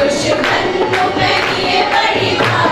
दुश्मन को पहनिए बड़ी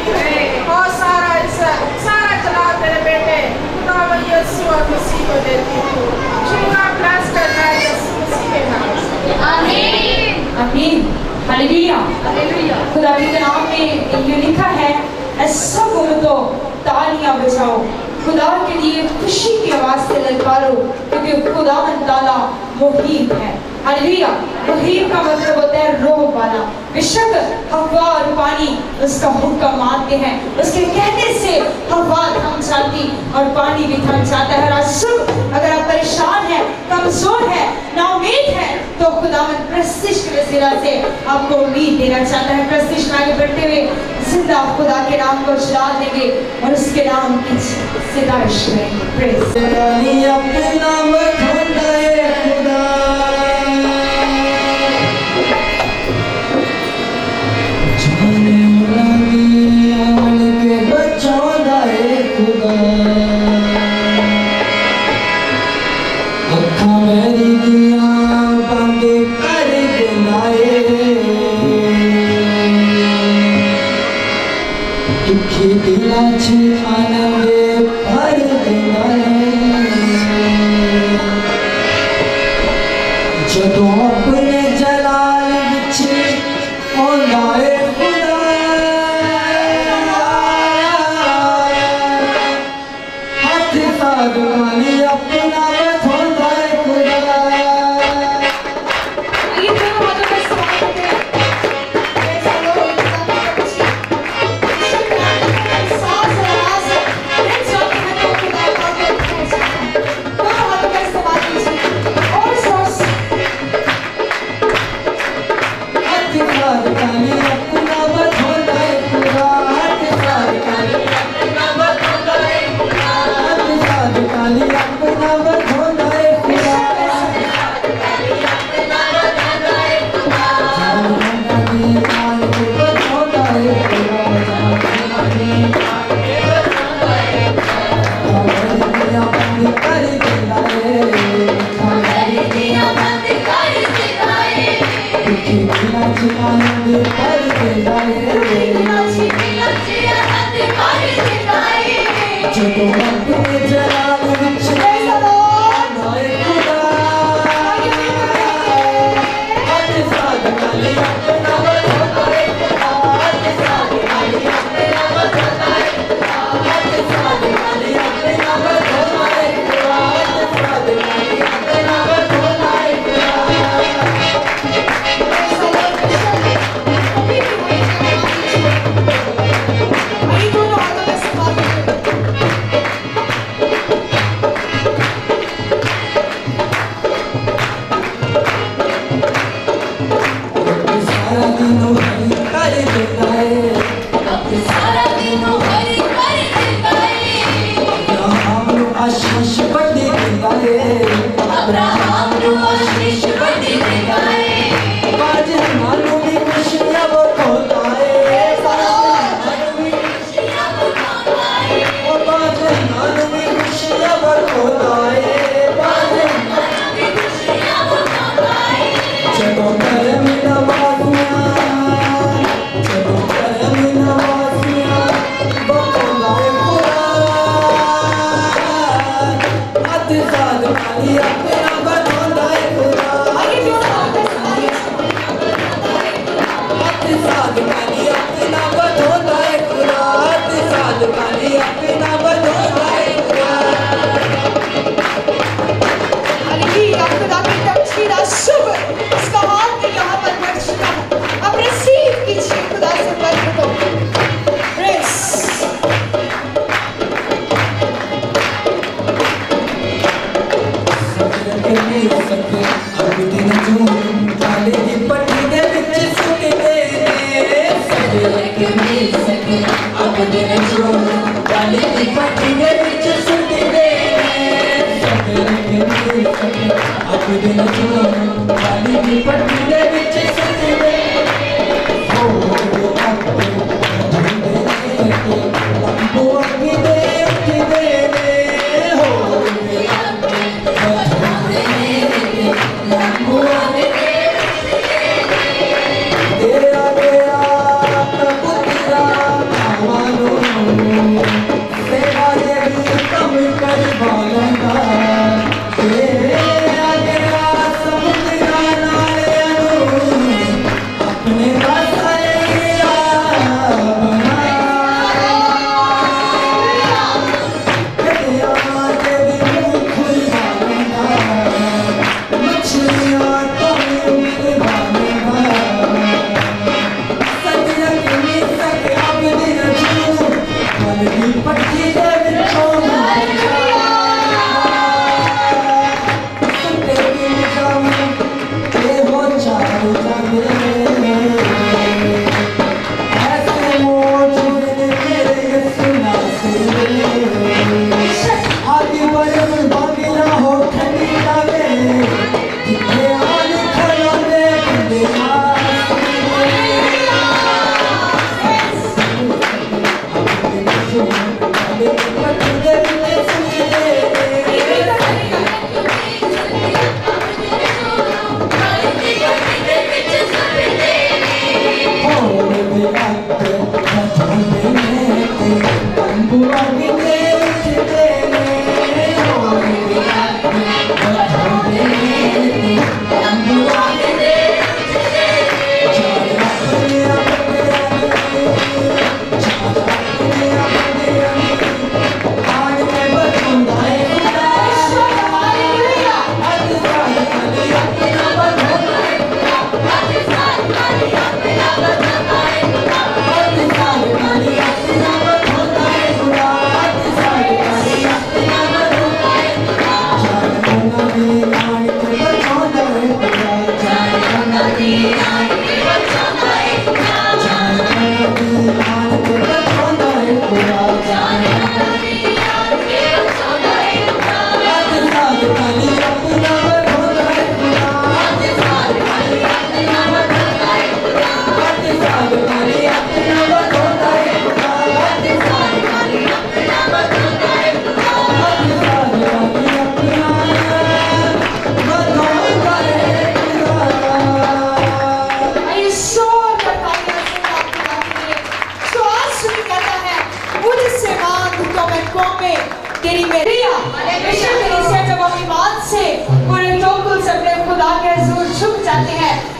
और सारा जलाल तेरे बेटे खुदा यीशु मसीह को देती हूँ। चुना ब्लेस करना है यीशु मसीह के नाम से। आमीन आमीन हालेलुया हालेलुया। खुदा के नाम में ये लिखा है, ऐसा बोलो तो तालियां बजाओ, खुदा के लिए खुशी की आवाज से ललकारो, क्योंकि खुदावंद ताला मुहीब है। हालेलुया। मुहीब का मतलब होता है रोह वाला। बेशक हवा और पानी उसका हुक्म मानते हैं, उसके कहने से हवा थम जाती और पानी भी थम जाता है। और आज सुबह अगर आप परेशान हैं, कमजोर है, नाउमीद है, तो खुदावंद प्रस्तिश के वसीला से आपको उम्मीद देना चाहता है। प्रस्तिश में आगे बढ़ते हुए जिंदा खुदा के नाम को जला देंगे और उसके नाम की सितारिश करेंगे। प्रेज़ अपने नाम ढूंढे खुदा, जाने लगी आन के बचाना है खुदा, अखा मेरी दिया बंद कर देना है, दुखी दिला छे आनंद भर देना है, जदों अपने जलाल विच आंदा है खुदा, हाथ साध नाली अपना बथोंदा है खुदा। ये दोनों हाथों का इस्तेमाल करते हैं। ऐसा लोग सांस और आवाज मिल जाती है तो खुदा का नाम होता है। दोनों हाथों का इस्तेमाल कीजिए और सांस हाथ साध नाली अपना बथोंदा है खुदा, हाथ साध नाली अपना बथोंदा है खुदा, हाथ साध नाली अपना बथोंदा है खुदा,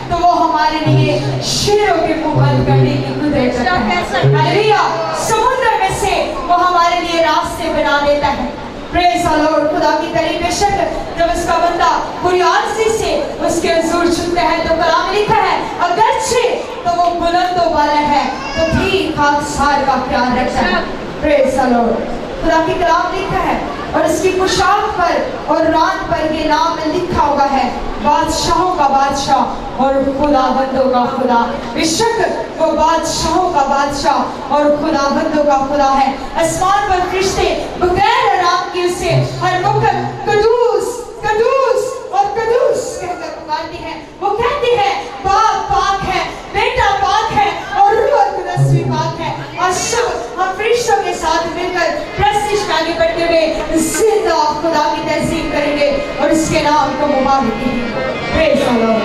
तो वो हमारे लिए शेरों के मुंह बंद करने की कुदरत रखता है। हालेलुया। समुद्र में से वो हमारे लिए रास्ते बना देता है। Praise the Lord. खुदा की तारीफ। बेशक जब उसका बंदा पूरी आरज़ी से उसके हुज़ूर झुकता है तो कलाम लिखा है अगरचे तो वो बुलंदों वाला है तो भी खाकसार का प्यार रखता है। Praise the Lord. खुदा की कलाम लिखा है और इसकी पोशाक पर और रान पर ये नाम लिखा हुआ है बादशाहों का बादशाह और खुदाबंदों का खुदा। बेशक वो बादशाहों का बादशाह और खुदाबंदों का खुदा है। आसमान पर फरिश्ते बगैर आराम के उसे हर वक्त कदूस कदूस और कदूस कहकर पुकारते हैं। वो कहते हैं बाप पाक है, बेटा पाक है और रूह कुदस भी पाक है। और सब हम फरिश्तों के साथ मिलकर प्रस्तिश आगे बढ़ते हुए जिंदा खुदा की तहसीन करेंगे और इसके नाम को मुबारक देंगे। Praise the Lord.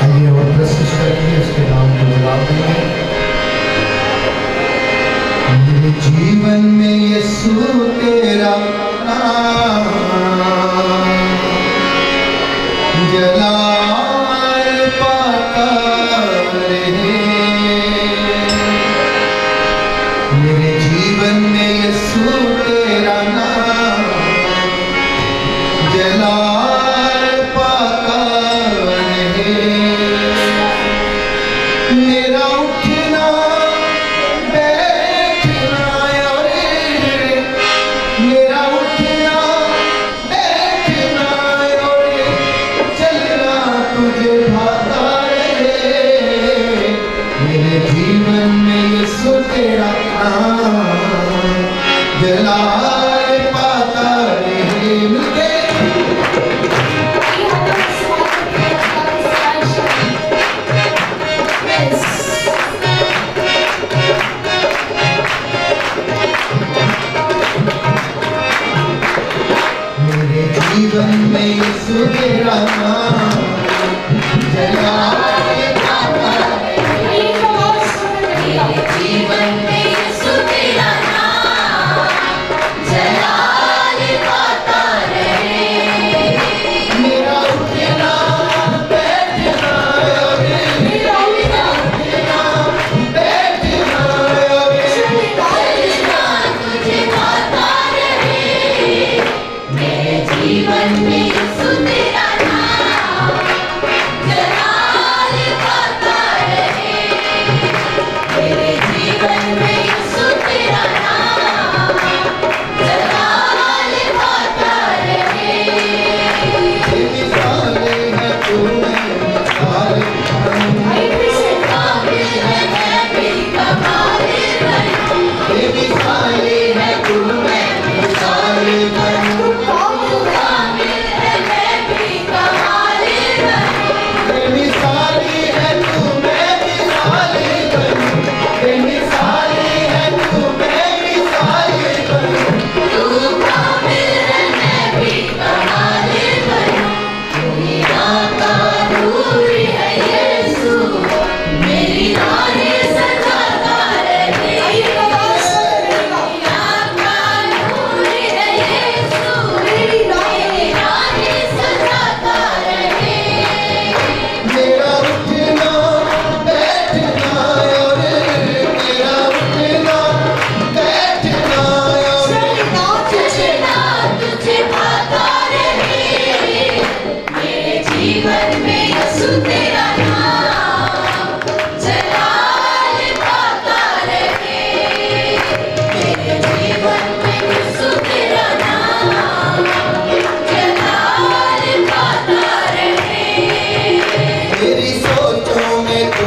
आइए और प्रस्तुत करेंगे उसके नाम को जवाब देंगे। मेरे जीवन में यीशु तेरा नाम जलाल पाता रहे। मेरे जीवन में यीशु तेरा नाम जलाल पाता रहे। मेरा उठना बैठना मेरा उठना बैठना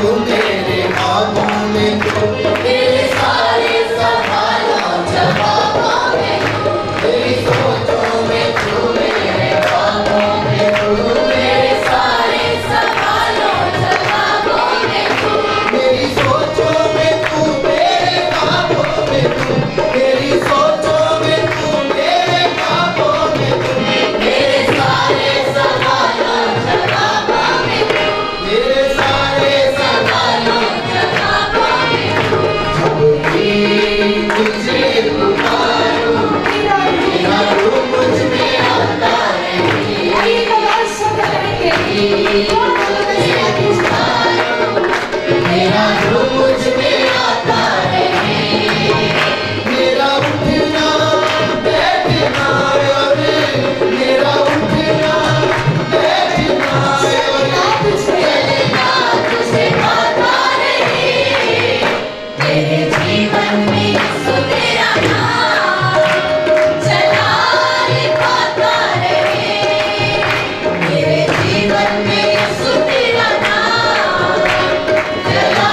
तू मेरे ख्वाबों में तू मेरे सारे सवालों जवाबों में तू मेरी सोचों में तू मेरे ख्वाबों में तू मेरे सारे सवालों जवाबों में तू मेरी सोचों में तू मेरे ख्वाबों में तू मेरी सोचों में तू मेरे ख्वाबों में तू मेरे सारे सवालों जवाबों में तू मेरे सारे सवालों जवाबों में तू जब भी तुझे पुकारूं तेरा रूप मुझ में आता है आइए आवाज सब करेंगे तेरा रूप मुझ में आता है मेरा उठना बैठना और मेरा उठना बैठना और चलना तुझे पाता रहे मेरे जीवन में यीशु तेरा नाम चला पाता रहे मेरे जीवन में यीशु तेरा नाम चला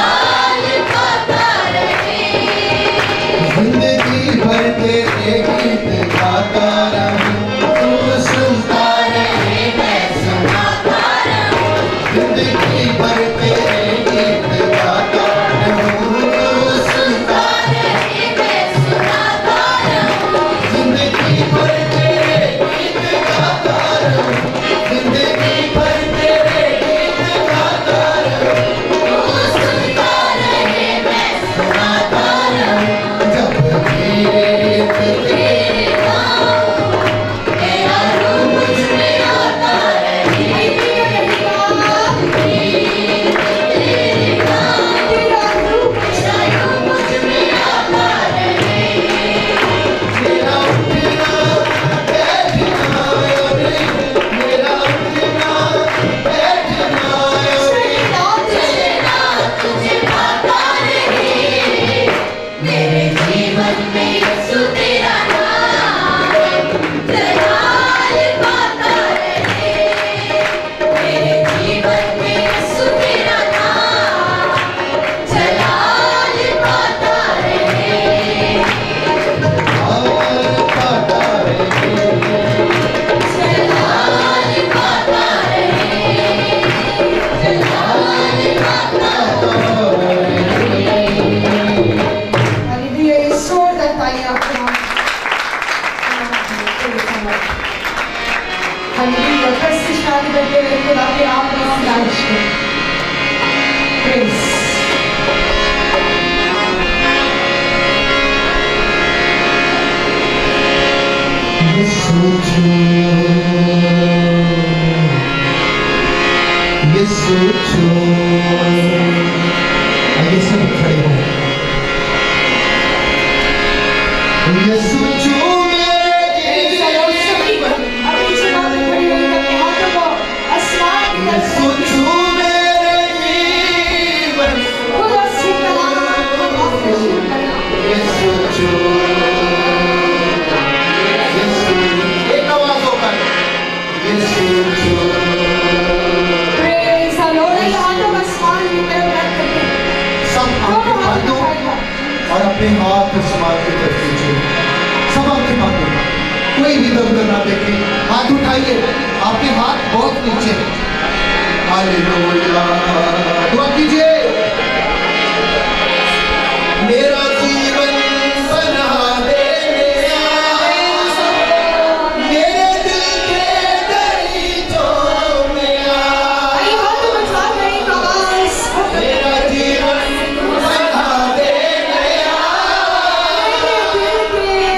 पाता रहे जिंदगी भर तेरे गीत गाता रहूं तू सुनता रहे मैं सुनाता रहूं जिंदगी भर तेरे गीत गाता रहूं तू सुनता रहे मैं सुनाता रहूं जिंदगी भर तेरे गीत गाता रहूं जिंदगी भर तेरे गीत गाता रहूं तू सुनता रहे मैं सुनाता रहूं जब भी तेरे नाम तेरा रूप मुझ में आता रहे तेरे नाम तेरा रूप मुझ में आता रहे मेरा उठना बैठना और मेरा उठना बैठना और चलना तुझे पाता रहे मेरे जीवन में यीशु तेरा नाम चला पाता रहे मेरे जीवन में यीशु तेरा नाम चला पाता रहे और पाता रहे चला पाता रहे चला पाता हालेलुया ईश्वर का तालियां आपके नाम हालेलुया प्रस्तुति करते हुए खुदा के नाम में स्लाइश प्रेज यीशु आइए सब खड़े हो यीशु मेरे चलो सभी अपनी जगह में खड़ी होकर अपने हाथों को आसमान की तरफ यीशु मेरे जीवन खुदा से कलाम को शुरू करना यीशु एक आवाज होकर यीशु प्रेज द लॉर्ड हाथों को आसमान की तरफ रख करके सब आंखें बंद हो और अपने हाथ आसमान की तरफ कीजिए सब आंखें बंद हो कोई भी इधर उधर ना देखे हाथ उठाइए आपके हाथ बहुत नीचे हैं हालेलुया दुआ कीजिए मेरा जीवन बना दे मेरे दिल के दरीचों में आइए हाथों को उठा कर एक आवाज मेरा जीवन बना दे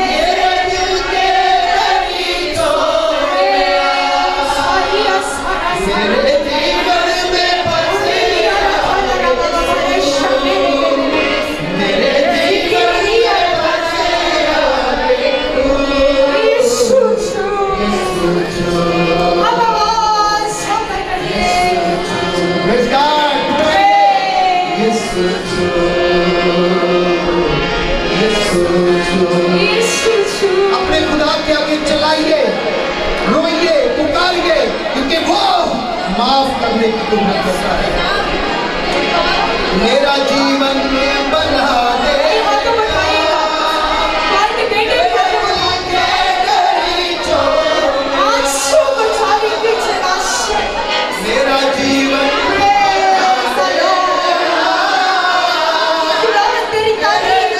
मेरे दिल के दरीचों मेरे जीवन में बसे मेरे जीवन में बसे Praise God. अपने खुदा के आगे चलाइए रोइए पुकारिए क्योंकि वो माफ करने की कुदरत रखता है मेरा जीवन बना दे हाथों को उठाइएगा प्यार के बेटे को आंसू बचाने की जगह से मेरा जीवन खुदावंद तेरी तारीफ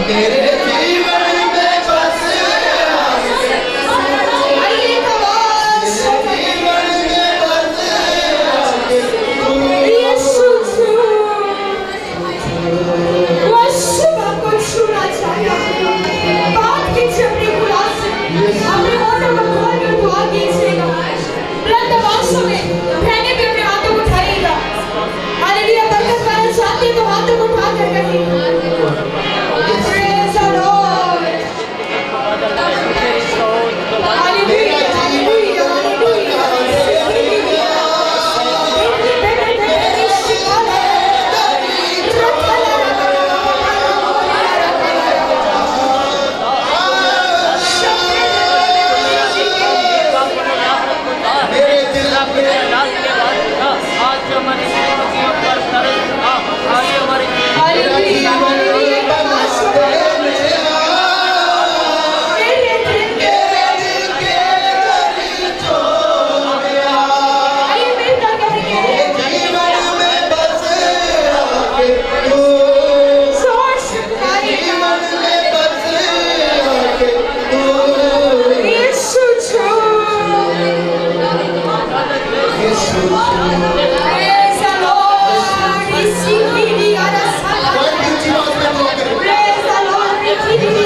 मेरे जीवन में बस आइए एक आवाज जीवन में बस यीशु वर्षिप आपको छूना चाहता हूँ बात कीजिए अपनी खुदा से अपने होठों को खोल कर दुआ कीजिएगा बुलंद आवाज़ों में बहने भी अपने हाथों को उठाइएगा हालेलुया बरकत पाना चाहते हैं तो हाथों को उठा कर कहिए Praise the Lord hallelujah hallelujah मेरे दिल पे हालेलुया हालेलुया बना दे मेरा मेरे दिल के आइए मिलकर कहेंगे जीवन में बस आके तू जोर से पुकारिए जीवन में बस आके तू यीशु छू यीशु Praise the Lord इसीलिए आना साला बहुत ऊंची आवाज में बोल कर Praise the Lord इसीलिए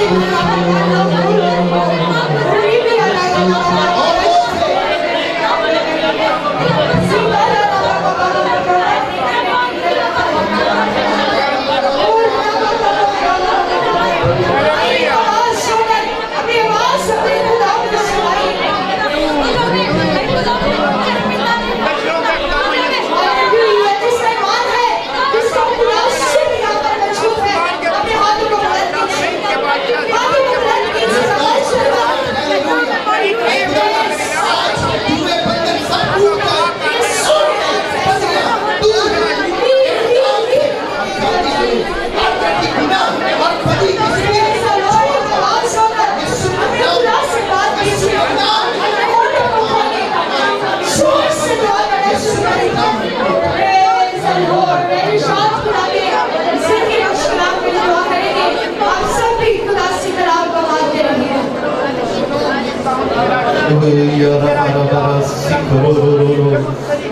तूने बंधन सब टूट गए तू आपकी गुनाह और खुदी की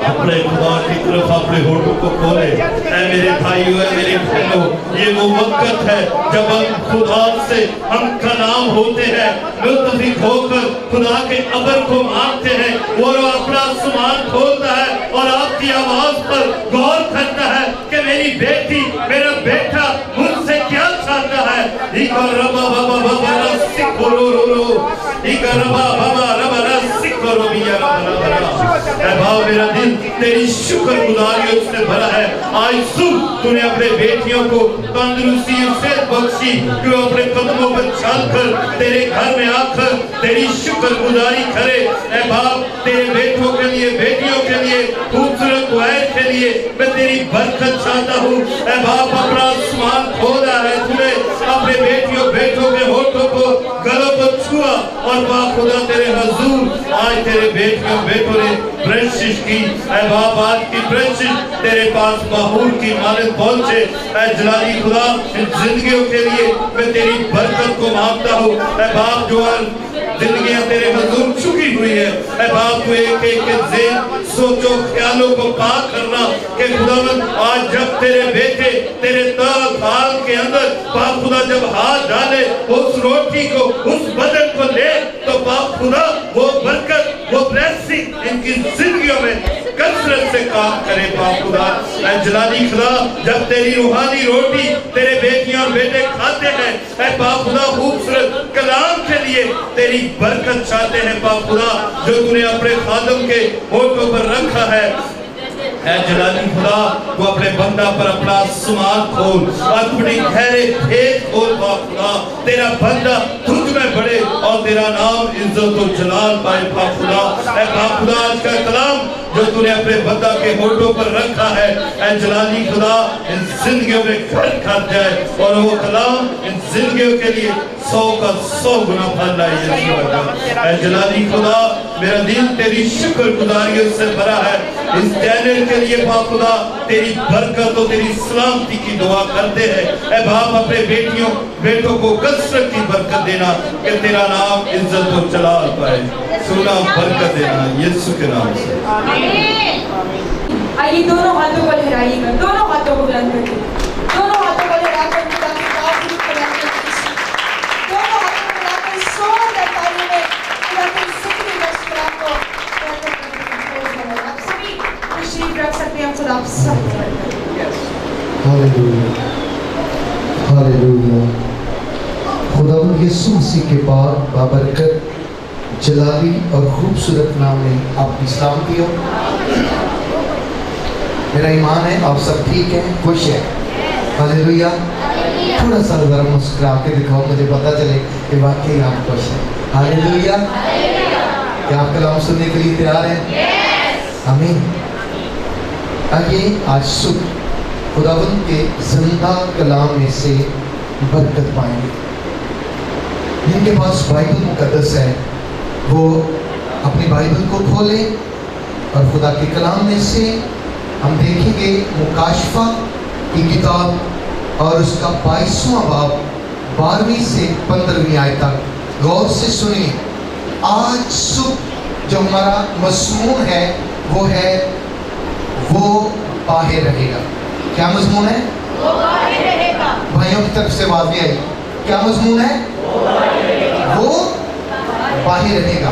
अपने खुदा की तरफ अपने होठों को खोले ऐ मेरे भाइयों ऐ मेरे बहनों ये वो वक्त है जब हम खुदा से हम कलाम होते हैं मुत्तफिक होकर खुदा के अबर को मांगते हैं और वो अपना सुमान खोलता है और आपकी आवाज पर गौर करता है कि मेरी बेटी मेरा बेटा मुझसे क्या चाहता है इकरबा बाबा बाबा सिकोरो इकरबा बाबा रबा सिकोरो बिया रबा ऐ भाव मेरा दिल तेरी शुक्रगुजारियों से भरा है आज सुबह तूने अपने बेटियों को तंदुरुस्ती से बख्शी कि वो अपने कदमों पर चलकर तेरे घर में आकर तेरी शुक्रगुजारी करे ऐ बाप तेरे बेटों के लिए बेटियों के लिए खूबसूरत दुआएं के लिए मैं तेरी बरकत चाहता हूँ ऐ बाप अपना आसमान खोला है तूने अपने बेटियों बेटों के होठों को गलों को छुआ और बाप खुदा तेरे हजूर आज तेरे बेटियों बेटों ने ब्रेशिश की ऐ बाप आज की ब्रेशिश तेरे पास माहूर की मालिक पहुंचे ऐ जलाली खुदा इन जिंदगियों के लिए मैं तेरी बरकत को मांगता हूँ ऐ बाप जो जिंदगियां तेरे हजूर चुकी हुई है ऐ बाप तू एक एक के ज़हन सोचो ख्यालों को पाक करना कि खुदावंद आज जब तेरे बेटे तेरे थाल के अंदर बाप खुदा जब हाथ डाले उस रोटी को उस बदन को ले तो बाप खुदा वो बरकत वो ब्लेसिंग इनकी जिंदगियों में कसरत से काम करे बाप खुदा ऐ जलाली खुदा जब तेरी रूहानी रोटी तेरे बेटियां और बेटे खाते हैं ऐ बाप खुदा खूबसूरत कलाम के लिए तेरी बरकत चाहते हैं बाप खुदा जो तूने अपने खादम के होठों पर रखा है ऐ जलाली खुदा वो अपने बंदा पर अपना आसमान खोल अपनी गहरे भेद खोल बाप खुदा तेरा बंदा तुझ में बढ़े और तेरा नाम इज्जत और जलाल पाए बाप खुदा ऐ बाप खुदा आज का कलाम जो तूने अपने बंदा के होठों पर रखा है। ऐ जलाली खुदा इन जिंदगियों में घर कर जाए और वो कलाम इन जिंदगियों के लिए 100 का 100 गुना फल लाए यीशु अकबर। ऐ जलाली खुदा मेरा दिल तेरी शुक्रगुजारियों से भरा है। इस चैनल के लिए बाप खुदा तेरी बरकत और तेरी सलामती की दुआ करते हैं। ऐ बाप अपने बेटों को कसरत की बरकत देना कि तेरा नाम इज्जत और जलाल पाए। सुना बरकत देना यीशु के नाम से। आइए दोनों हाथों को लहराइएगा, दोनों हाथों को बुलंद करिए, दोनों हाथों को लहराकर खुदा की तारीफ करेंगे। दोनों हाथों को लहराकर जोरदार ताली में खुदा की जिंदगी में खुदा को आप सभी तशरीफ रख सकते हैं। खुदा आप सब हालेलुया, हालेलुया। खुदावंद यीशु मसीह के बाद बाबरकत जलाली और खूबसूरत नाम में आपकी सलामती हो। मेरा ईमान है आप सब ठीक हैं, खुश हैं। हालेलुया। थोड़ा सा जरा मुस्कुरा के दिखाओ, मुझे पता चले कि वाकई आप खुश हैं। हालेलुया। क्या आप कलाम सुनने के लिए तैयार हैं? आमीन। आइए आज सुबह खुदावंद के जिंदा कलाम में से बरकत पाएंगे। जिनके पास बाइबल मुकद्दस है वो अपनी बाइबल को खोलें और खुदा के कलाम में से हम देखेंगे मुकाशफा की किताब और उसका 22वां बाब 12वीं से 15वीं आयत तक गौर से सुनिए। आज सुबह जो हमारा मज़मून है वो बाहर रहेगा। क्या मज़मून है? वो बाहर रहेगा। भाइयों की तरफ से आवाज़ नहीं आई। क्या मज़मून है? वो बाहर रहेगा।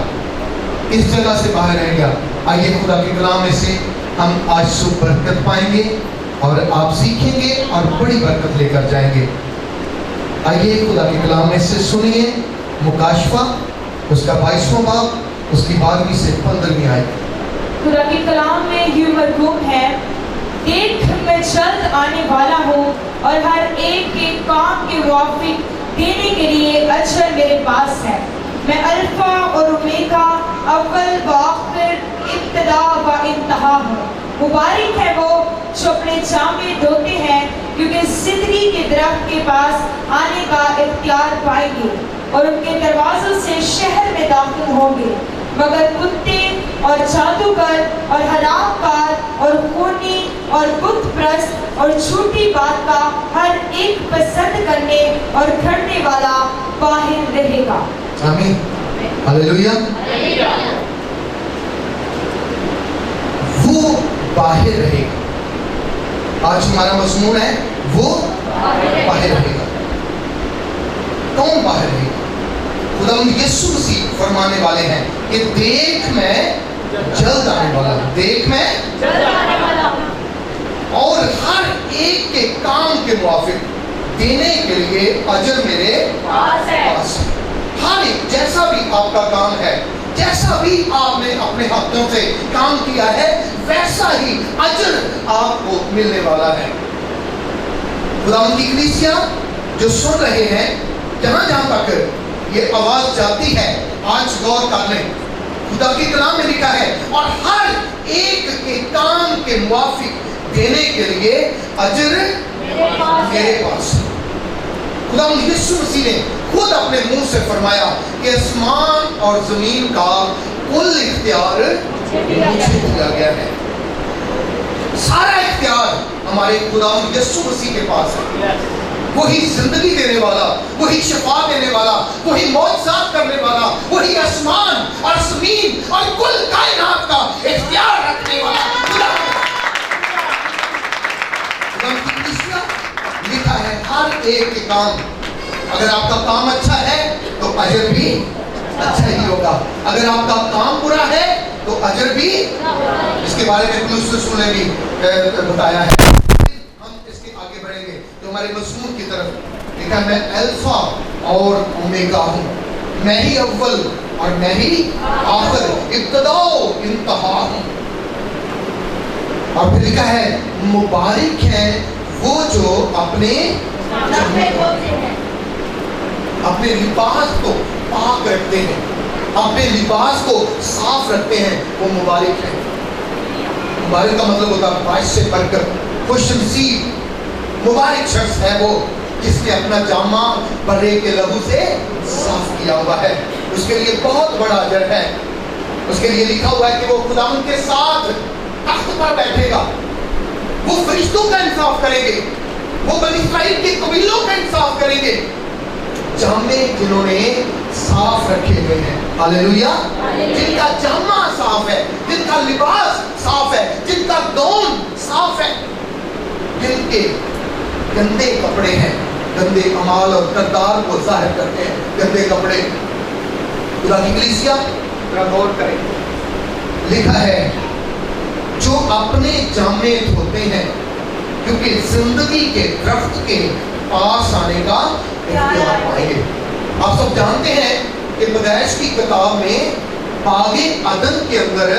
इस जगह से बाहर रहेगा। आइए खुदा के कलाम में से हम आज सुबह बरकत पाएंगे और आप सीखेंगे और बड़ी बरकत लेकर जाएंगे। आइए खुदा के कलाम में से सुनिए मुकाशफा उसका 22वां बाब उसकी 12वीं से 15वीं आयत। खुदा के कलाम में यूं मरकूम है, देख मैं जल्द आने वाला हूँ और हर एक के काम के मुआफिक देने के लिए अजर मेरे पास है। मैं अल्फा और ओमेगा, अव्वल व आखिर, इब्तिदा व इंतहा हूँ। मुबारक है वो जो अपने जामे धोते हैं, क्योंकि जिंदगी के दरख्त के पास आने का इख्तियार पाएंगे और उनके दरवाजों से शहर में दाखिल होंगे। मगर कुत्ते और जादूगर और हरामकार और खूनी और बुत प्रस्त और झूठी बात का हर एक पसंद करने और करने वाला बाहर रहेगा। आमीन। हालेलुया। वो बाहर रहेगा। आज हमारा मज़मून है वो बाहर रहेगा। कौन बाहर रहेगा? खुदावंद यीशु मसीह फरमाने वाले हैं कि देख मैं जल्द आने वाला हूं। देख मैं जल्द आने वाला हूं और हर एक के काम के मुआफिक देने के लिए अजर मेरे पास है। हर एक जैसा भी आपका काम है, जैसा भी आपने अपने हाथों से काम किया है, वैसा ही अजर आपको मिलने वाला है। खुदावंद की कलीसिया जो सुन रहे हैं, जहां जहां तक ये आवाज जाती है, आज गौर कर लें। खुदा के कलाम में लिखा है और हर एक के काम के मुआफिक देने के लिए अजर मेरे पास। खुदा यीशु मसीह ने खुद अपने मुंह से फरमाया कि आसमान और जमीन का कुल इख्तियार मुझे दिया गया है। सारा इख्तियार हमारे खुदा यीशु मसीह के पास है। वही जिंदगी देने वाला, वही शिफा देने वाला, वही मौजज़ात करने वाला, वही आसमान और ज़मीन और कुल कायनात का इख्तियार रखने वाला खुदा लिखा है। हर एक के काम, अगर आपका काम अच्छा है तो अजर भी अच्छा ही होगा। अगर आपका काम बुरा है तो अजर भी। इसके बारे में कुलुस ने भी बताया है। हमारे मज़मून की तरफ लिखा, मैं अल्फा और ओमेगा हूँ, मैं ही अव्वल और मैं ही आखिर, इब्तिदा इंतहा हूँ। और फिर लिखा है मुबारक है वो जो अपने लिबास को पाक रखते हैं, अपने लिबास को साफ रखते हैं, वो मुबारक है। मुबारक का मतलब होता है बारिश से बढ़कर, खुशनसीब मुबारक शख्स है वो जिसने अपना जामा बर्रे के लहू से साफ किया हुआ है। उसके लिए बहुत बड़ा अजर है। उसके लिए लिखा हुआ है कि वो खुदावंद के साथ तख्त पर बैठेगा, वो फरिश्तों का इंसाफ करेंगे, वो बनी इस्राएल के कबीलों का इंसाफ करेंगे, जामे जिन्होंने साफ रखे हुए हैं। हालेलुया। जिनका जामा साफ है, जिनका लिबास साफ है, जिनका गौन साफ है, जिनके गंदे कपड़े हैं, गंदे अमाल और किरदार को जाहिर करते हैं गंदे कपड़े। खुदा की कलीसिया गौर करें, लिखा है जो अपने जामे धोते हैं क्योंकि जिंदगी के दरख्त के पास आने का इख्तियार पाएंगे। आप सब जानते हैं कि पैदाइश की किताब में बागे अदन के अंदर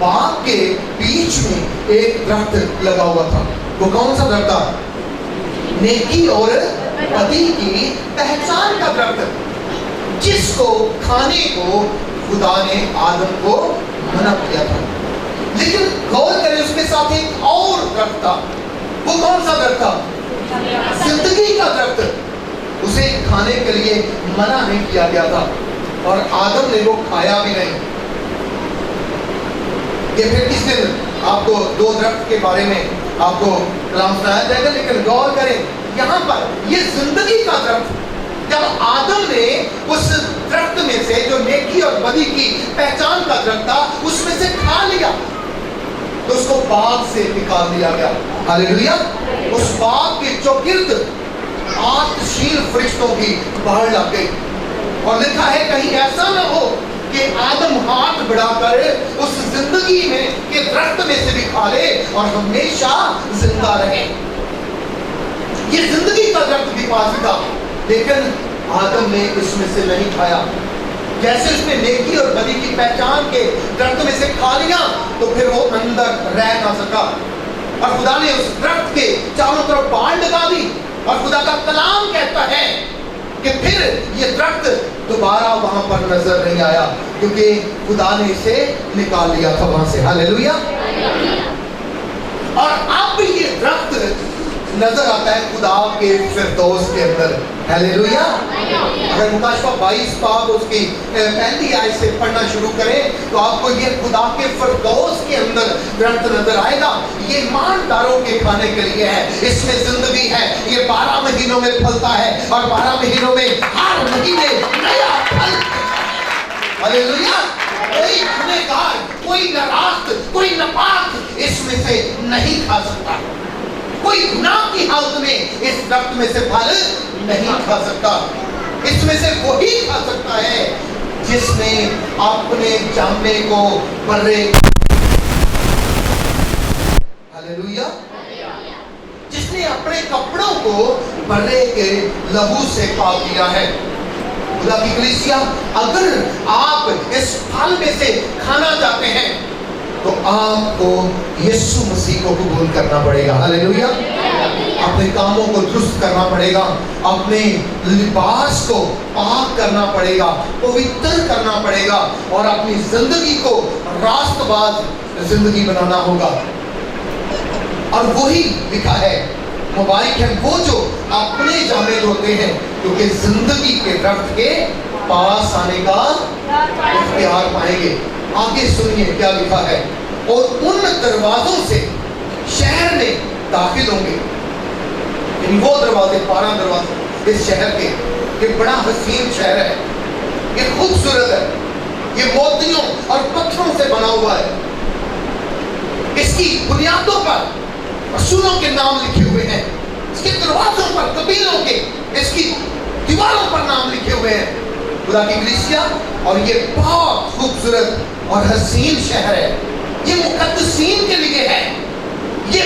बाग के बीच में एक दरख्त लगा हुआ था। वो कौन सा दरख्त था? नेकी और बदी की पहचान का दरख्त, जिसको खाने को खुदा ने आदम को मना किया था। लेकिन गौर करें, उसके साथ एक और दरख्त था। वो कौन सा दरख्त था? जिंदगी का दरख्त। उसे खाने के लिए मना नहीं किया गया था और आदम ने वो खाया भी नहीं। ये फिर किस दिन आपको दो दरख्त के बारे में आपको कलाम सुनाया जाएगा, लेकिन गौर करें यहाँ पर ये जिंदगी का दरख्त, जब आदम ने उस दरख्त में से जो नेकी और बदी की पहचान का दरख्त था उसमें से खा लिया तो उसको बाग से निकाल दिया गया। हालेलुया। उस बाग के चौगिर्द आत्मशील फरिश्तों की पहाड़ लग गई और लिखा है कहीं ऐसा ना हो कि आदम हाथ बढ़ाकर उस जिंदगी में के दरख्त में से भी खा ले और हमेशा जिंदा रहे। ये जिंदगी का दरख्त भी पास था, लेकिन आदम ने इसमें से नहीं खाया। जैसे उसने नेकी और बदी की पहचान के दरख्त में से खा लिया तो फिर वो अंदर रह ना सका और खुदा ने उस दरख्त के चारों तरफ बाड़ लगा दी। और खुदा का कलाम कहता है कि फिर ये दरख्त दोबारा वहां पर नजर नहीं आया क्योंकि खुदा ने इसे निकाल लिया था वहां से। हालेलुया। और अब ये दरख्त नजर आता है खुदा के फिरदौस के अंदर। हालेलुया। अगर मुकाशवा 22 बाब उसकी पहली आयत से पढ़ना शुरू करें तो आपको ये खुदा के फिरदौस के अंदर दरख्त नजर आएगा। ये ईमानदारों के खाने के लिए है, इसमें जिंदगी है। ये 12 महीनों में फलता है और 12 महीनों में हर महीने नया फल। हालेलुया। कोई गुनहगार, कोई नाराज, कोई नापाक इसमें से नहीं खा सकता। कोई गुनाह की हालत में इस दरख्त में से फल नहीं खा सकता। इसमें से वही खा सकता है जिसने अपने जामे को बर्रे, हालेलुया, जिसने अपने कपड़ों को बर्रे के लहू से पाक किया है। खुदा की कलीसिया, अगर आप इस फल में से खाना चाहते हैं तो आपको यीशु मसीह को कबूल करना पड़ेगा। हालेलुया। अपने कामों को दुरुस्त करना पड़ेगा, अपने लिबास को पाक करना पड़ेगा, पवित्र करना पड़ेगा और अपनी जिंदगी को रास्तबाज जिंदगी बनाना होगा। और वही लिखा है, मुबारक है वो जो अपने जामे धोते हैं क्योंकि जिंदगी के दरख्त के पास आने का इख्तियार पाएंगे। आगे सुनिए क्या लिखा है, और उन दरवाजों से शहर में दाखिल होंगे। यानी वो दरवाजे, 12 दरवाजे इस शहर के, ये बड़ा हसीन शहर है, ये खूबसूरत है, ये मोतियों और पत्थरों से बना हुआ है। इसकी बुनियादों पर रसूलों के नाम लिखे हुए हैं, इसके दरवाजों पर कबीलों के, इसकी दीवारों पर नाम लिखे हुए हैं। खुदा की कलीसिया, और ये बहुत खूबसूरत और हसीन शहर है। ये मुकद्दसीन के लिए है, ये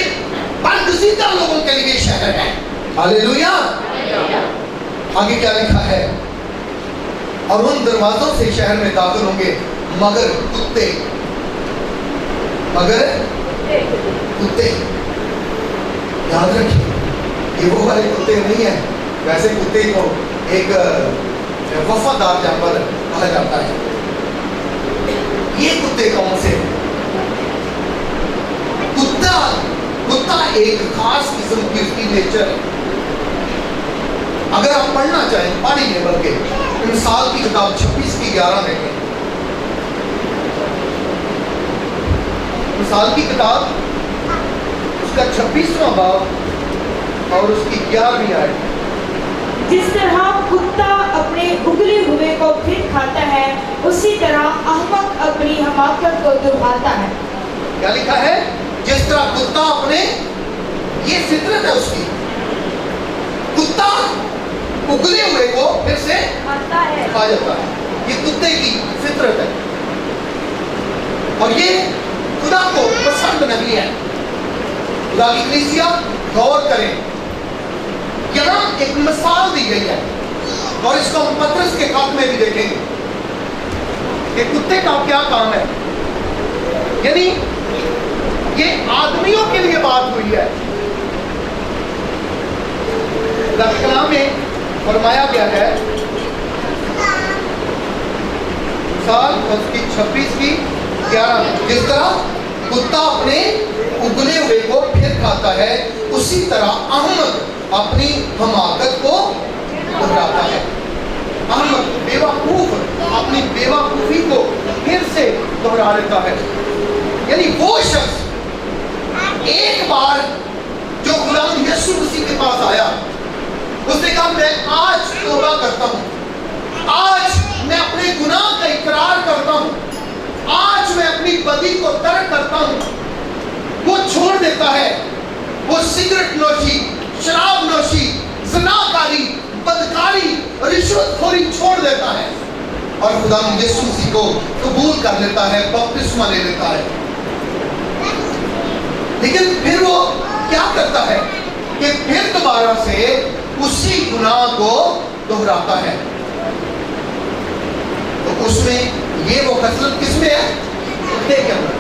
बरगज़ीदा लोगों के लिए शहर है। हालेलुया। आगे क्या लिखा है, और उन दरवाजों से शहर में दाखिल होंगे मगर कुत्ते, मगर कुत्ते। याद रखिए, ये वो वाले कुत्ते नहीं है। वैसे कुत्ते को एक वफादार जानवर कहा जाता है। ये कुत्ते कौन से? एक खास किस्म की उसकी नेचर है। अगर आप पढ़ना चाहें पढ़िए, बल्कि मिसाल की किताब 26:11 देखें। मिसाल की किताब उसका 26वां बाब और उसकी 11वीं आयत। जिस तरह कुत्ता अपने उगले हुए को फिर खाता है, उसी तरह अहमक अपनी हमाकत को दुर्भाता है। क्या लिखा है? जिस तरह कुत्ता अपने, ये फितरत है उसकी, कुत्ता उगले हुए को फिर से खाता है, खा जाता है। ये कुत्ते की फितरत है और ये खुदा को पसंद नहीं है। खुदा की कलीसिया गौर करें, यहाँ एक मिसाल दी गई है और इसको हम पतरस के खत में भी देखेंगे कि कुत्ते का क्या काम है। यानी ये आदमियों के लिए बात हुई है। कलाम में फरमाया गया है, साल उसकी 26:11, जिस तरह कुत्ता अपने उगले हुए को फिर खाता है, उसी तरह अहमद अपनी हमाकत को दोहराता है। अहमद बेवकूफ अपनी बेवकूफी को फिर से दोहरा लेता है। यानी वो शख्स एक बार जो गुलाम यीशु मसीह के पास आया, उसने कहा मैं आज तौबा करता हूँ, आज मैं अपने गुनाह का इकरार करता हूँ, आज मैं अपनी बदी को तर्क करता हूँ। वो छोड़ देता है, वो सिगरेट नोशी, शराब नोशी, ज़िनाकारी, बदकारी, रिश्वतखोरी छोड़ देता है और खुदा यीशु मसीह को कबूल कर लेता है, बपतिस्मा ले लेता है। लेकिन फिर वो क्या करता है कि फिर दोबारा से उसी गुनाह को दोहराता है। तो उसमें ये वो कसरत किसमें है? कुत्ते के अंदर।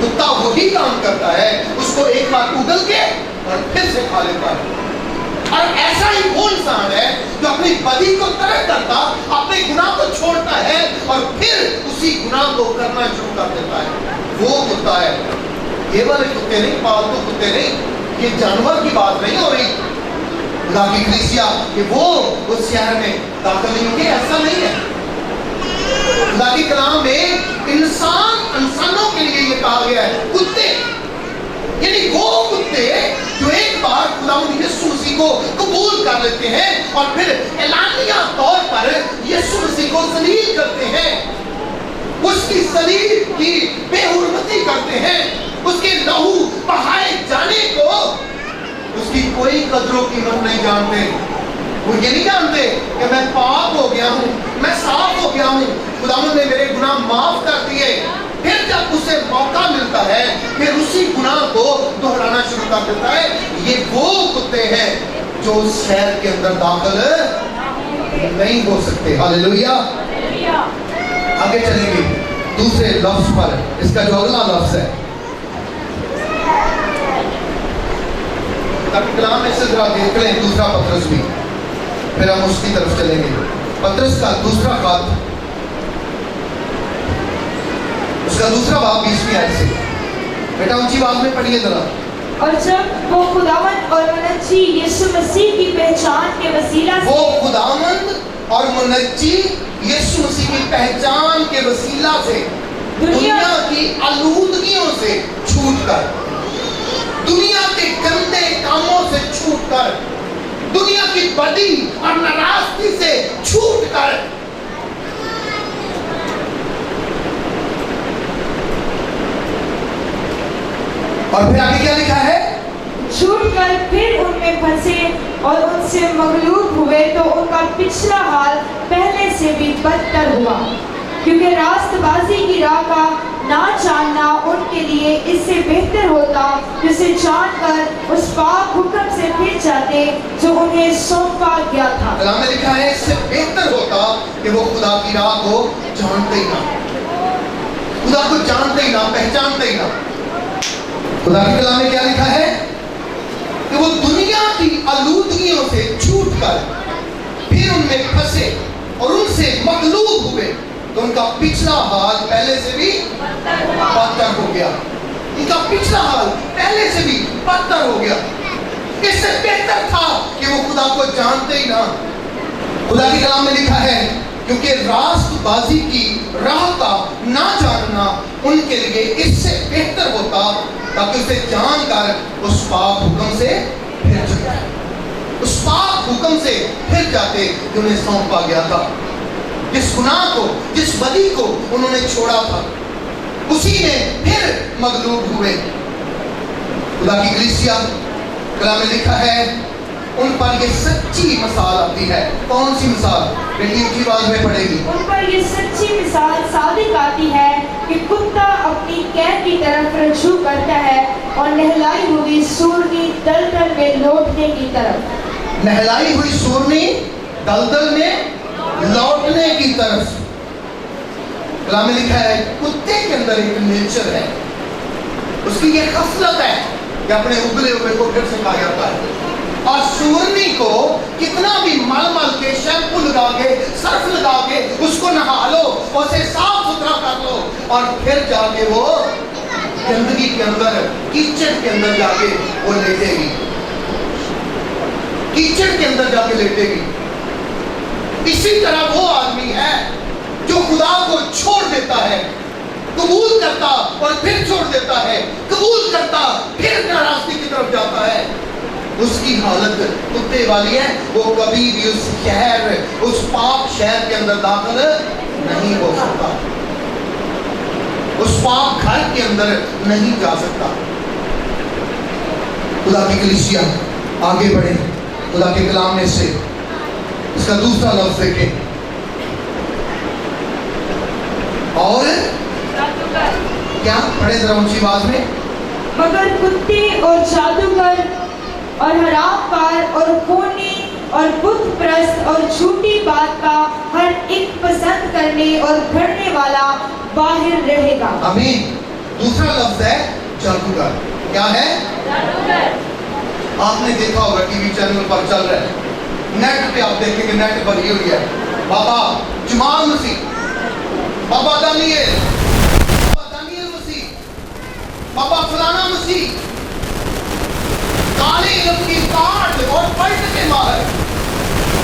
कुत्ता वही काम करता है, उसको एक बार उगल के और फिर से खा लेता है। और ऐसा ही वो इंसान है जो अपनी बदी को तर्क करता, अपने गुनाह को छोड़ता है और फिर उसी गुनाह को करना शुरू कर देता है। वो कुत्ता है। ये वाले कुत्ते नहीं, पालतू कुत्ते नहीं, ये जानवर की बात नहीं हो रही। खुदा की कलीसिया कि वो उस शहर में दाखिल नहीं होंगे, ऐसा नहीं है। खुदा की कलाम में इंसानों के लिए ये कहा गया है कुत्ते, यानी वो कुत्ते जो एक बार खुदा यीशु मसीह को कबूल कर लेते हैं और फिर एलानिया तौर पर यीशु मसीह को जलील करते हैं, उसकी सलीब की बेहुरमती करते हैं, उसके लहू बहाए जाने को उसकी कोई कदरों कीमत नहीं जानते। वो ये नहीं जानते कि मैं पाक हो गया हूँ, मैं साफ हो गया हूँ, खुदावंद ने मेरे गुनाह माफ कर दिए। फिर जब उसे मौका मिलता है फिर उसी गुनाह को दोहराना शुरू कर देता है। ये वो कुत्ते हैं जो उस शहर के अंदर दाखिल नहीं हो सकते। हालेलुया। आगे चलेंगे दूसरे लफ्ज पर, इसका जो अगला लफ्ज है कलाम में से जरा देख लें दूसरा पत्रस भी, फिर हम उसकी तरफ चलेंगे। पत्रस का दूसरा खत, उसका दूसरा बाब 20वीं आयत से। बेटा ऊंची आवाज में पढ़िए जरा। और जब वो खुदावंद और मुनज्जी यीशु मसीह की पहचान के वसीला से, वो खुदावंद और मुनज्जी यीशु मसीह की पहचान के वसीला से दुनिया की आलूदगियों से छूटकर, दुनिया के गंदे कामों से छूटकर, दुनिया की बदी और नाराजगी से छूटकर और फिर आगे क्या लिखा है? छूटकर फिर उनमें फंसे और उनसे मगलूब हुए तो उनका पिछला हाल पहले से भी बदतर हुआ, क्योंकि रास्तबाजी की राह का ना जानना उनके लिए इससे बेहतर होता जिसे जानकर उस पाक हुक्म से फिर जाते जो उन्हें सौंपा गया था। कलाम में लिखा है इससे बेहतर होता कि वो खुदा की राह को जानते ही ना, खुदा को जानते ही ना, पहचानते ही ना। खुदा की कलाम में क्या लिखा है कि वो दुनिया की आलूदगियों से छूटकर फिर उनमें फंसे और उनसे मगलूब हुए तो उनका पिछला हाल पहले से भी बदतर हो गया। उनका पिछला हाल पहले से भी अबतर हो गया। इससे बेहतर था कि वो खुदा को जानते ही ना। खुदा की कलाम में लिखा है, क्योंकि रास्तबाजी की राह का ना जानना उनके लिए इससे बेहतर होता, ताकि उसे जानकर उस पाप हुक्म से फिर जाते, उस पाप हुक्म से फिर जाते जो उन्हें सौंपा गया था। जिस गुनाह को, जिस बदी को उन्होंने छोड़ा था, उसी में फिर मगलूब हुए। खुदा की कलीसिया, कलाम में लिखा है, उन पर ये सच्ची मिसाल आती है। कौन सी मिसाल? बेटी ऊंची आवाज में पढ़ेगी। उन पर ये सच्ची मिसाल सादिक आती है कि कुत्ता अपनी कैद की तरफ रजू करता है और नहलाई हुई सूरनी दलदल में लौटने की तरफ। नहलाई हुई सूरनी दलदल में लौटने की तरफ। कलाम में लिखा है, कुत्ते के अंदर एक नेचर है, उसकी ये खसलत है कि अपने उबले हुए को फिर से खा जाता है। और सूरनी को कितना भी मल के, शैम्पू लगा के, सर्फ लगा के उसको नहा लो, उसे साफ सुथरा कर लो, और फिर जाके वो गंदगी के अंदर, कीचड़ के अंदर जाके वो लेटेगी, कीचड़ के अंदर जाके लेटेगी। इसी तरह वो आदमी है जो खुदा को छोड़ देता है, कबूल करता और फिर छोड़ देता है, कबूल करता फिर नाराजगी की तरफ जाता है, उसकी हालत कुत्ते वाली है। वो कभी भी उस शहर, उस पाप शहर के अंदर दाखिल नहीं हो सकता, उस पाप घर के अंदर नहीं जा सकता। खुदा की कलीसिया, आगे बढ़े खुदा के कलाम में से इसका दूसरा लफ्ज देखें, और क्या पढ़े जरा ऊंची आवाज में। मगर कुत्ते और जादूगर और हरामकार और खूनी और बुत प्रस्त और झूठी बात का हर एक पसंद करने और घड़ने वाला बाहर रहेगा। आमीन। दूसरा लफ्ज है जादूगर। क्या है? जादूगर। आपने देखा होगा टीवी चैनल पर चल रहा है, नेट पे आप देखेंगे, नेट भरी हुई है, बाबा जमाल मसीह, बाबा दानियल मसीह, बाबा फलाना मसीह, काले इल्म की काट और पलट के मार,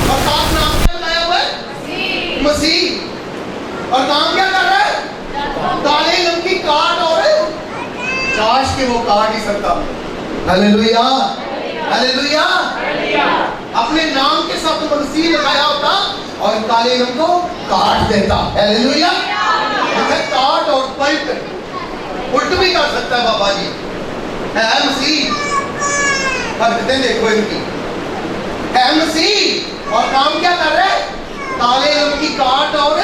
और साथ नाम क्या लगाया हुआ है? मसीह। और काम क्या कर रहा है? काले इल्म की काट, और काश के वो काट ही सकता। Hallelujah, hallelujah. अपने नाम के साथ मसीह लगाया होता और काले इल्म को काट देता। हालेलुया। काट और पलट उल्ट भी कर सकता है बाबा जी, है मसीह। हरकतें देखो इनकी, है मसीह और काम क्या कर रहे हैं? काले रंग की काट और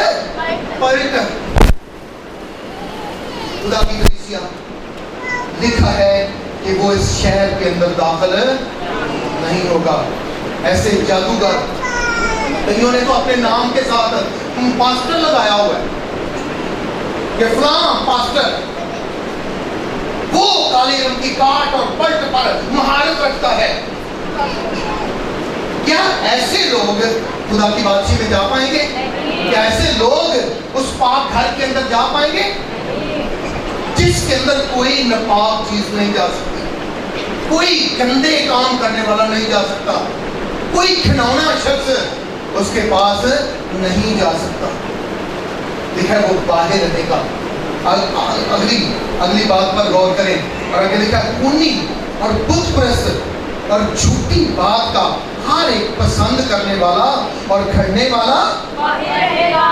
पलट। खुदा की कलीसिया, लिखा है कि वो इस शहर के अंदर दाखिल नहीं होगा। ऐसे जादूगर, कईयों ने तो अपने नाम के साथ पास्टर लगाया हुआ है कि फलां पास्टर, वो काले रंग की काट और पलट पर महारत रखता है। क्या ऐसे लोग खुदा की बादशाही में जा पाएंगे? क्या ऐसे लोग उस पाक घर के अंदर जा पाएंगे जिसके अंदर कोई नापाक चीज नहीं जा सकती, कोई गंदे काम करने वाला नहीं जा सकता, कोई खिलौना शख्स उसके पास नहीं जा सकता? लिखा वो बाहर रहेगा। अगली बात पर गौर करें, और आगे लिखा खूनी और बुत प्रस्त और झूठी बात का हर एक पसंद करने वाला और घड़ने वाला रहेगा।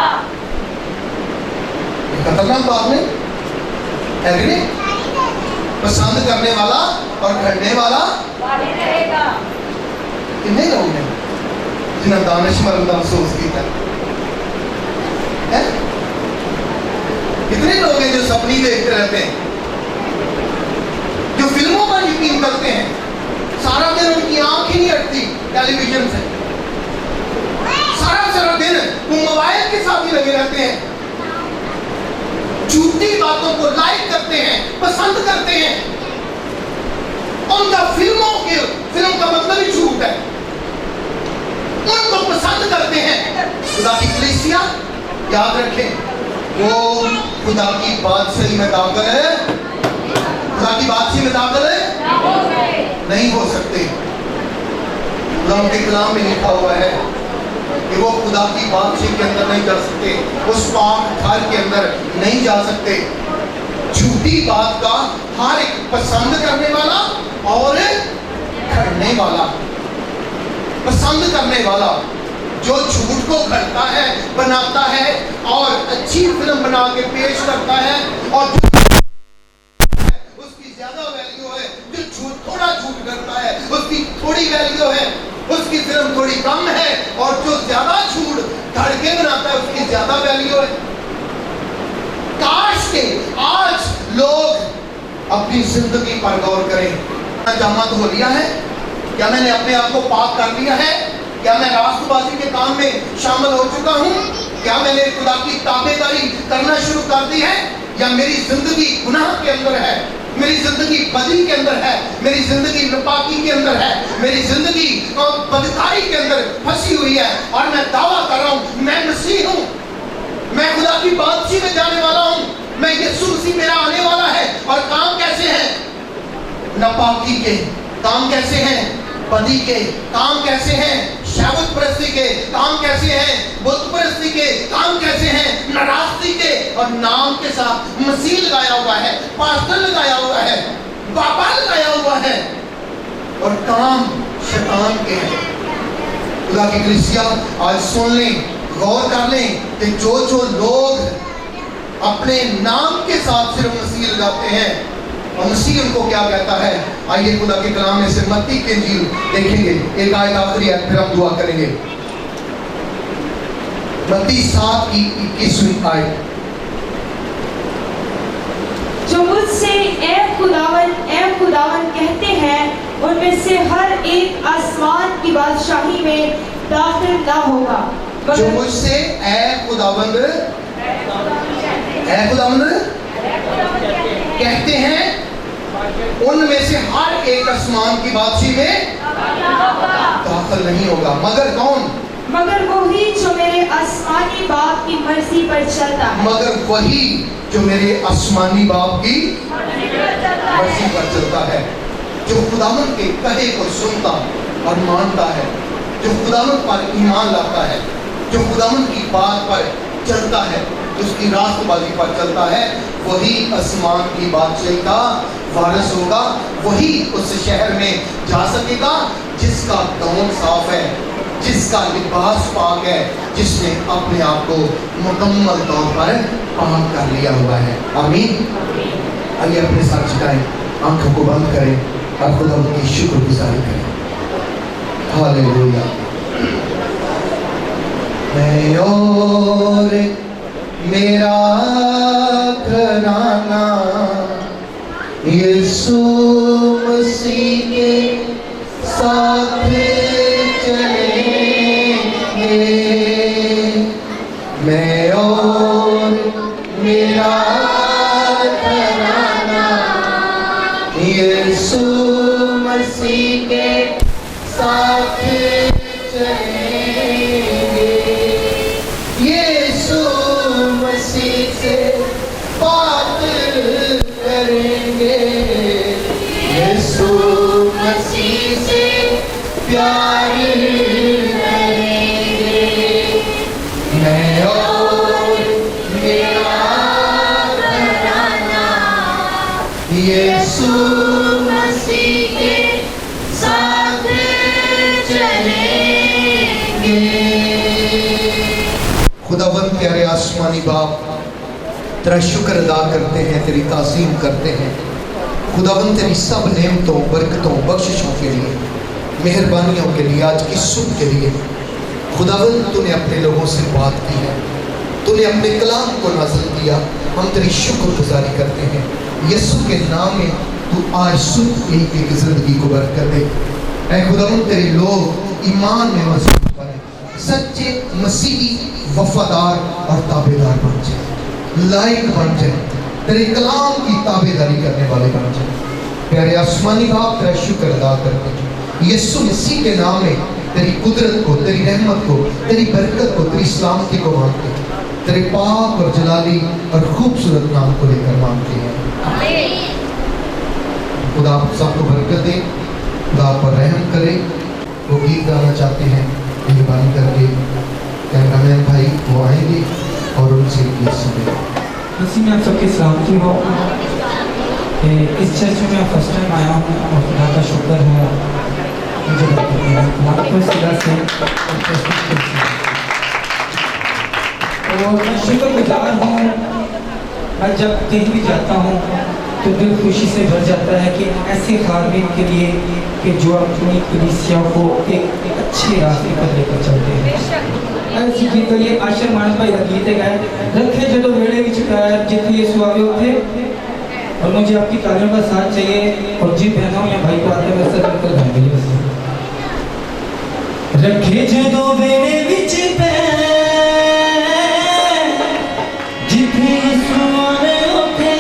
खतरनाक बात नहीं है कि नहीं? पसंद करने वाला और घड़ने वाला रहेगा। कितने लोग हैं जिन्हें दानिशमंद महसूस किया है? कितने लोग हैं जो सपनी देखते रहते हैं, जो फिल्मों पर यकीन करते हैं, सारा दिन उनकी आंख ही नहीं हटती टेलीविजन से, सारा दिन वो मोबाइल के साथ ही लगे रहते हैं, झूठी बातों को लाइक करते हैं, पसंद करते हैं। उनका फिल्म का मतलब ही झूठ है, उनको पसंद करते हैं। खुदा की कलीसिया, याद रखें, वो खुदा की बादशाही में दाखिल है, खुदा की बादशाही में दाखिल है। नहीं हो सकते। खुदा के कलाम में लिखा हुआ है कि वो खुदा की बादशाही के अंदर नहीं जा सकते, उस पाक घर के अंदर नहीं जा सकते। झूठी बात का हर एक पसंद करने वाला और घड़ने वाला, पसंद करने वाला जो झूठ को घड़ता है, बनाता है और अच्छी फिल्म बना के पेश करता है, और उसकी ज्यादा वैल्यू है। जो झूठ थोड़ा झूठ करता है उसकी थोड़ी वैल्यू है, उसकी फिल्म थोड़ी कम है, और जो ज्यादा झूठ घड़ के बनाता है उसकी ज्यादा वैल्यू है। काश के आज लोग अपनी जिंदगी पर गौर करें। जामा धो लिया है? क्या मैंने अपने आप को पाक कर लिया है? क्या मैं रास्तबाजी के काम में शामिल हो चुका हूँ? क्या मैंने खुदा की ताबेदारी करना शुरू कर दी है? या मेरी जिंदगी गुनाह के अंदर है, मेरी जिंदगी बदी के अंदर है, मेरी जिंदगी नापाकी के अंदर है, मेरी जिंदगी बदकारी के अंदर फंसी हुई है, और मैं दावा कर रहा हूँ मैं मसीह हूँ, मैं खुदा की बादशाही में जाने वाला हूँ, मैं यीशु मसीह मेरा आने वाला है। और काम कैसे हैं? नापाकी के काम कैसे हैं? बदी के काम कैसे हैं? शैवत परस्ती के काम कैसे हैं? बुत परस्ती के काम कैसे हैं? नाराजगी के, और नाम के साथ मसीह लगाया हुआ है, पास्टर लगाया हुआ है, बाबा लगाया हुआ है, और काम शैतान के हैं। खुदा की कलीसिया आज सुन लें, गौर कर लें कि जो लोग अपने नाम के साथ सिर्फ मसीह लगाते हैं, और मसीह उनको क्या कहता है, आइए खुदा के कलाम में से मत्ती की इंजील देखेंगे। एक आयत आखिरी है, फिर हम दुआ करेंगे। मत्ती 7 की 21वीं आयत। जो मुझसे ऐ खुदावन कहते हैं, उनमें से हर एक आसमान की बादशाही में दाखिल ना होगा। जो मुझसे ऐ खुदावंद कहते हैं, उनमें से हर एक आसमान की बादशाही में दाखिल नहीं होगा। मगर कौन? मगर वही जो मेरे आसमानी बाप की मर्जी पर चलता है। मगर वही जो मेरे आसमानी बाप की मर्जी पर चलता है, जो खुदावंद के कहे को सुनता और मानता है, जो खुदावंद पर ईमान लाता है, जो खुदावंद की बात पर चलता है, उसकी रास्तबाजी पर चलता है, वही आसमान की बादशाही का वारिस होगा। वही उस शहर में जा सकेगा जिसका दामन साफ है, जिसका लिबास पाक है, जिसने अपने आप को मुकम्मल तौर पर पाक कर लिया हुआ है। आमीन। आइए अपने साथ झुकाएं, आंखों को बंद करें और खुदा की शुक्रगुजारी करें। हालेलुया। मैं और मेरा घराना यीशु मसीह के साथ चलेंगे। मैं और मेरा घराना यीशु मसीह के साथ चलेंगे। यीशु मसीह से बात करेंगे, यीशु मसीह से प्यार करेंगे। मैं और मेरा घराना यीशु मसीह के साथ चलेंगे। खुदावंद प्यारे आसमानी बाप, तेरा शुक्र अदा करते हैं, तेरी ताज़ीम करते हैं। खुदावंद तेरी सब नेमतों, बरकतों, बख्शिशों के लिए, मेहरबानियों के लिए, आज की सुबह के लिए। खुदावंद तूने अपने लोगों से बात की है, तूने अपने कलाम को नाज़िल किया, हम तेरी शुक्रगुजारी करते हैं। यीशु के नाम में तू आज सुबह एक जिंदगी को बरकत दे। ऐ खुदावंद तेरे लोग ईमान में मजबूत बने, सच्चे मसीही वफादार और ताबेदार बन जाए, लायक बन जाए, तेरे कलाम की ताबेदारी करने वाले बन जाए। प्यारे आसमानी बाप, तेरा शुक्र अदा करते हैं यीशु मसीह के नाम में। तेरी कुदरत को, तेरी रहमत को, तेरी बरकत को, तेरी सलामती को मांगते हैं, तेरे पाक और जलाली और खूबसूरत नाम को लेकर मांगते हैं। खुदा आप सबको बरकत दे, आप पर रहम करें। वो गीत गाना चाहते हैं, मेहरबानी करके कैमरामैन भाई वो आएंगे और उनसे गीत सुनेंगे। मसीह में आप सबकी सलामती हो। इस चर्च में मैं फर्स्ट टाइम आया हूँ और खुदा का शुक्र है मुझे और मैं शुक्रगुजार हूँ। मैं जब कहीं भी जाता हूँ तो दिल खुशी से भर जाता है कि ऐसे खादमीन के लिए कि जो अपनी कलीसिया को एक अच्छे रास्ते पर लेकर चलते हैं। ऐसी गीत तो ये आशर मानस भाई का गीत है रखे जदों वेड़े विच पैर जिथे यीशु आवे उथे। और मुझे आपकी तालियों का साथ चाहिए और जिन बहनों या भाई को आते हैं वैसे बिल्कुल गाएंगे बस। रखे जदों वेड़े विच पैर जिथे यीशु आवे उथे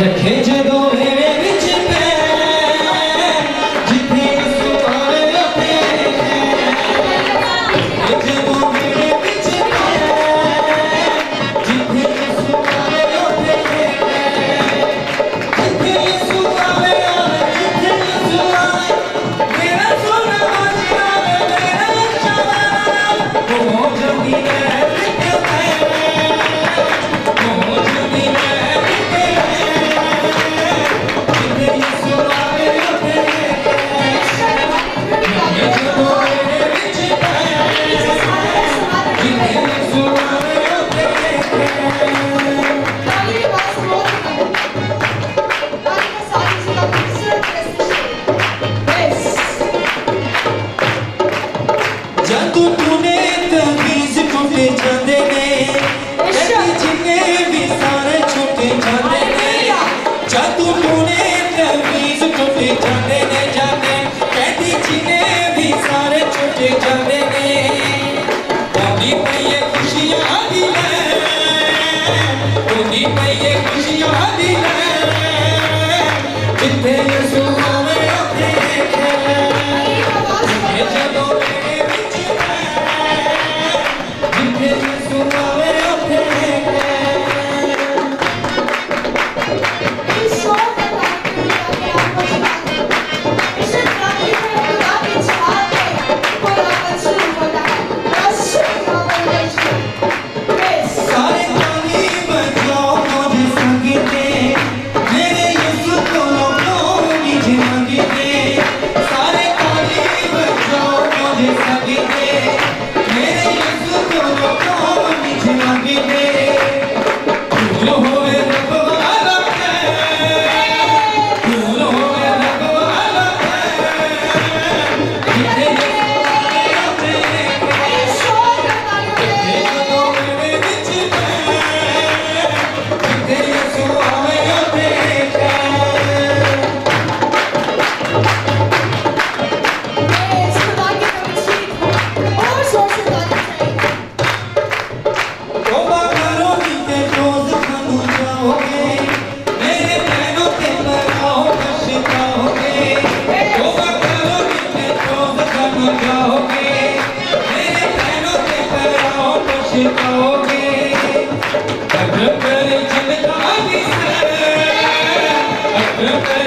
रखे जदों वेड़े विच पैर जिथे यीशु आवे उथे जदों वेड़े विच पैर जिथे यीशु आवे उथे जिथे यीशु आवे जिथे यीशु आवे मेरा सोना बाजिया मेरा चावा वो जमी है जादू तूने तमीज टूटे जाते ने कहती जिन्ने भी सारे छूटे जाते ने जादू तूने तमीज टूटे जाते ने जाते कहती जिन्ने भी सारे छूटे जाते ने पानी पे ये खुशियां दी है पानी पे ये खुशियां दी है जिथे यीशु आवे उथे जदों Amen.